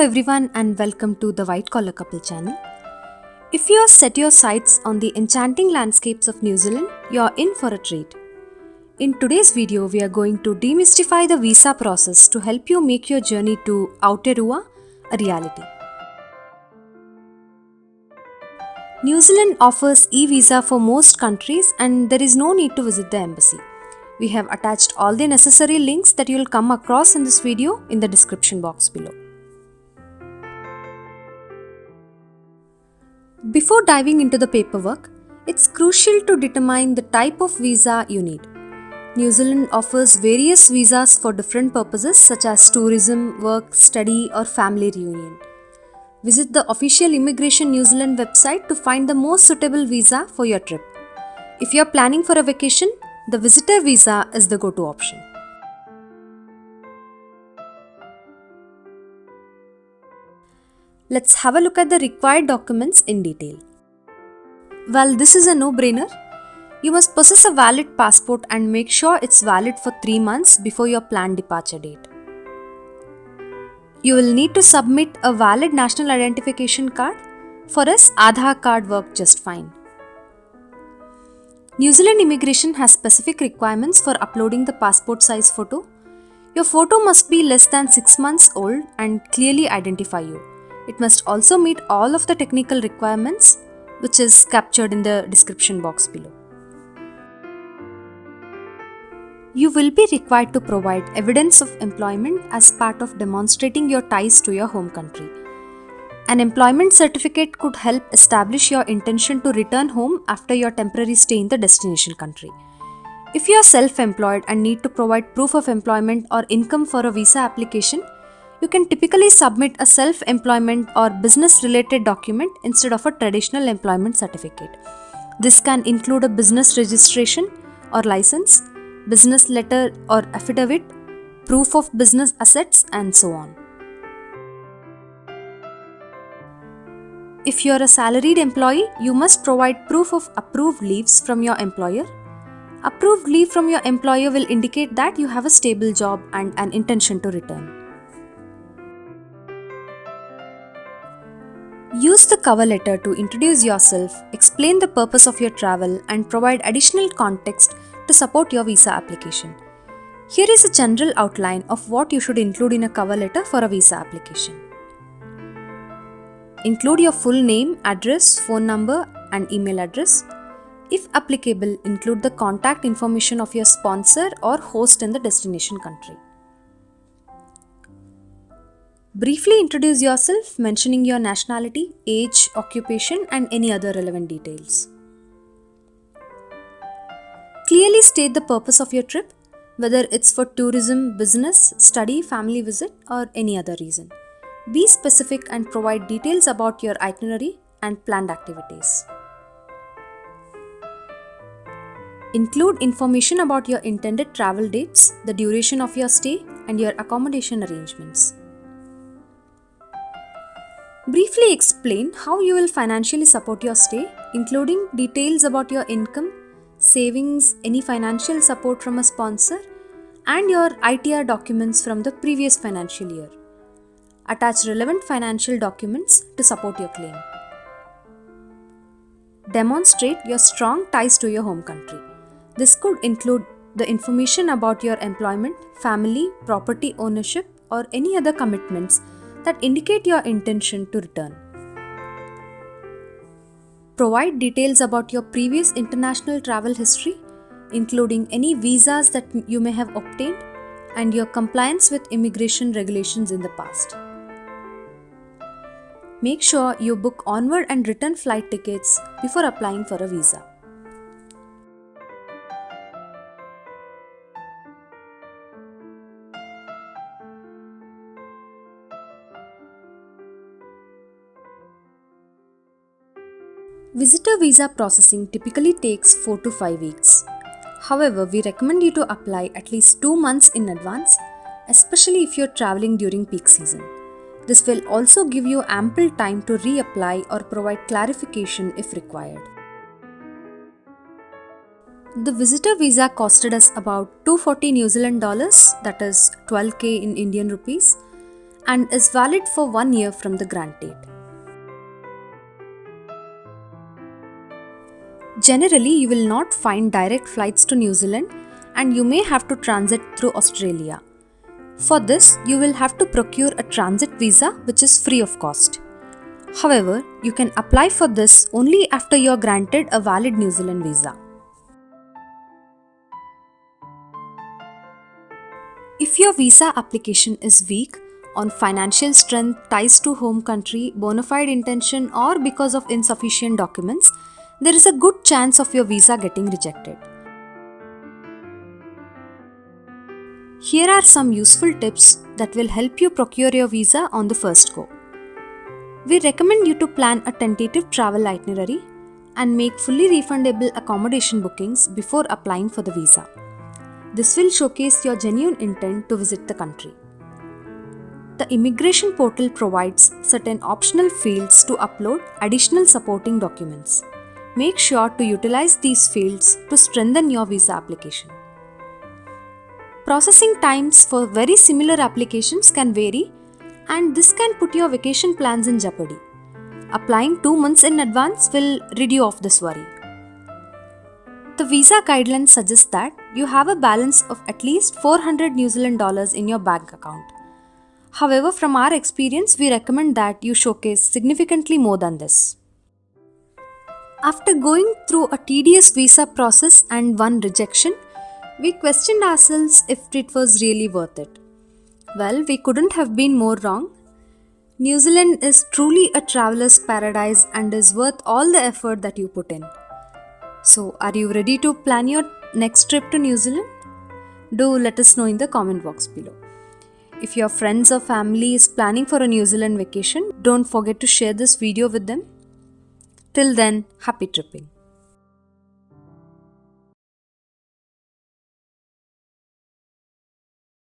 everyone and welcome to the White Collar Couple channel. If you have set your sights on the enchanting landscapes of New Zealand, you are in for a treat. In today's video, we are going to demystify the visa process to help you make your journey to Aotearoa a reality. New Zealand offers e-visa for most countries and there is no need to visit the embassy. We have attached all the necessary links that you will come across in this video in the description box below. Before diving into the paperwork, it's crucial to determine the type of visa you need. New Zealand offers various visas for different purposes such as tourism, work, study or family reunion. Visit the official Immigration New Zealand website to find the most suitable visa for your trip. If you are planning for a vacation, the visitor visa is the go-to option. Let's have a look at the required documents in detail. Well, this is a no-brainer. You must possess a valid passport and make sure it's valid for 3 months before your planned departure date. You will need to submit a valid national identification card. For us, Aadhaar card worked just fine. New Zealand Immigration has specific requirements for uploading the passport size photo. Your photo must be less than 6 months old and clearly identify you. It must also meet all of the technical requirements, which is captured in the description box below. You will be required to provide evidence of employment as part of demonstrating your ties to your home country. An employment certificate could help establish your intention to return home after your temporary stay in the destination country. If you are self-employed and need to provide proof of employment or income for a visa application, you can typically submit a self-employment or business-related document instead of a traditional employment certificate. This can include a business registration or license, business letter or affidavit, proof of business assets, and so on. If you are a salaried employee, you must provide proof of approved leaves from your employer. Approved leave from your employer will indicate that you have a stable job and an intention to return. Use the cover letter to introduce yourself, explain the purpose of your travel, and provide additional context to support your visa application. Here is a general outline of what you should include in a cover letter for a visa application. Include your full name, address, phone number, and email address. If applicable, include the contact information of your sponsor or host in the destination country. Briefly introduce yourself, mentioning your nationality, age, occupation, and any other relevant details. Clearly state the purpose of your trip, whether it's for tourism, business, study, family visit, or any other reason. Be specific and provide details about your itinerary and planned activities. Include information about your intended travel dates, the duration of your stay, and your accommodation arrangements. Briefly explain how you will financially support your stay, including details about your income, savings, any financial support from a sponsor, and your ITR documents from the previous financial year. Attach relevant financial documents to support your claim. Demonstrate your strong ties to your home country. This could include the information about your employment, family, property ownership, or any other commitments that indicate your intention to return. Provide details about your previous international travel history, including any visas that you may have obtained and your compliance with immigration regulations in the past. Make sure you book onward and return flight tickets before applying for a visa. Visitor visa processing typically takes 4 to 5 weeks. However, we recommend you to apply at least 2 months in advance, especially if you're traveling during peak season. This will also give you ample time to reapply or provide clarification if required. The visitor visa costed us about $240 New Zealand dollars, that is 12k in Indian rupees, and is valid for 1 year from the grant date. Generally, you will not find direct flights to New Zealand and you may have to transit through Australia. For this, you will have to procure a transit visa which is free of cost. However, you can apply for this only after you are granted a valid New Zealand visa. If your visa application is weak on financial strength, ties to home country, bona fide intention, or because of insufficient documents, there is a good chance of your visa getting rejected. Here are some useful tips that will help you procure your visa on the first go. We recommend you to plan a tentative travel itinerary and make fully refundable accommodation bookings before applying for the visa. This will showcase your genuine intent to visit the country. The immigration portal provides certain optional fields to upload additional supporting documents. Make sure to utilize these fields to strengthen your visa application. Processing times for very similar applications can vary, and this can put your vacation plans in jeopardy. Applying 2 months in advance will rid you of this worry. The visa guidelines suggest that you have a balance of at least 400 New Zealand dollars in your bank account. However, from our experience, we recommend that you showcase significantly more than this. After going through a tedious visa process and one rejection, we questioned ourselves if it was really worth it. Well, we couldn't have been more wrong. New Zealand is truly a traveler's paradise and is worth all the effort that you put in. So, are you ready to plan your next trip to New Zealand? Do let us know in the comment box below. If your friends or family is planning for a New Zealand vacation, don't forget to share this video with them. Till then, happy tripping.